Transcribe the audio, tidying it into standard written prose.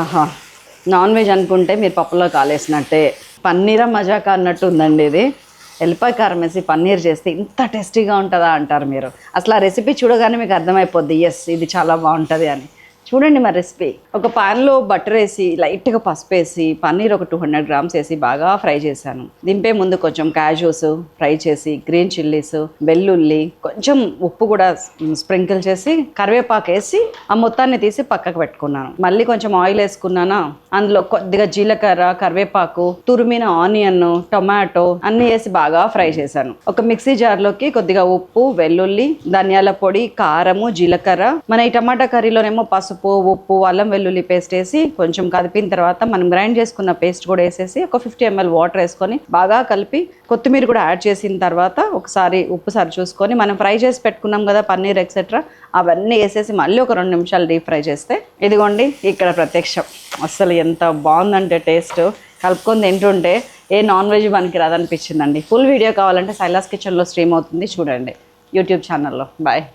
ఆహా, non veg అనుకుంటే మీరు పప్పులో కాలేసినట్టే. పన్నీరా మజాకా అన్నట్టు ఉందండి ఇది. ఎల్లిపాయ కారం వేసి పన్నీర్ చేస్తే ఇంత టేస్టీగా ఉంటుందా అంటారు మీరు. అసలు ఆ రెసిపీ చూడగానే మీకు అర్థమైపోద్ది, ఎస్ ఇది చాలా బాగుంటుంది అని. చూడండి మా రెసిపీ. ఒక పాన్లో బటర్ వేసి లైట్గా పసుపు వేసి పన్నీర్ ఒక 200 గ్రామ్స్ వేసి బాగా ఫ్రై చేశాను. దింపే ముందు కొంచెం క్యాష్యూస్ ఫ్రై చేసి, గ్రీన్ చిల్లీస్, వెల్లుల్లి, కొంచెం ఉప్పు కూడా స్ప్రింకిల్ చేసి, కరివేపాకు వేసి ఆ మొత్తాన్ని తీసి పక్కకు పెట్టుకున్నాను. మళ్ళీ కొంచెం ఆయిల్ వేసుకున్నానా, అందులో కొద్దిగా జీలకర్ర, కరివేపాకు, తురిమిన ఆనియన్, టొమాటో అన్నీ వేసి బాగా ఫ్రై చేశాను. ఒక మిక్సీ జార్లోకి కొద్దిగా ఉప్పు, వెల్లుల్లి, ధనియాల పొడి, కారము, జీలకర్ర, మన ఈ టమాటా కర్రీలోనేమో పసుపు, ఉప్పు, అల్లం వెల్లుల్లి పేస్ట్ వేసి కొంచెం కదిపిన తర్వాత మనం గ్రైండ్ చేసుకున్న పేస్ట్ కూడా వేసేసి ఒక 50 ml వాటర్ వేసుకొని బాగా కలిపి కొత్తిమీర కూడా యాడ్ చేసిన తర్వాత ఒకసారి ఉప్పు సరి చూసుకొని మనం ఫ్రై చేసి పెట్టుకున్నాం కదా పన్నీర్ ఎక్సెట్రా, అవన్నీ వేసేసి మళ్ళీ ఒక 2 నిమిషాలు డీప్ ఫ్రై చేస్తే ఇదిగోండి ఇక్కడ ప్రత్యక్షం. అస్సలు ఎంత బాగుందంటే టేస్ట్, కలుపుకొని తింటుంటే ఏ నాన్ వెజ్ మనకి రాదనిపించిందండి. ఫుల్ వీడియో కావాలంటే శైలాస్ కిచెన్లో స్ట్రీమ్ అవుతుంది, చూడండి యూట్యూబ్ ఛానల్లో. బాయ్.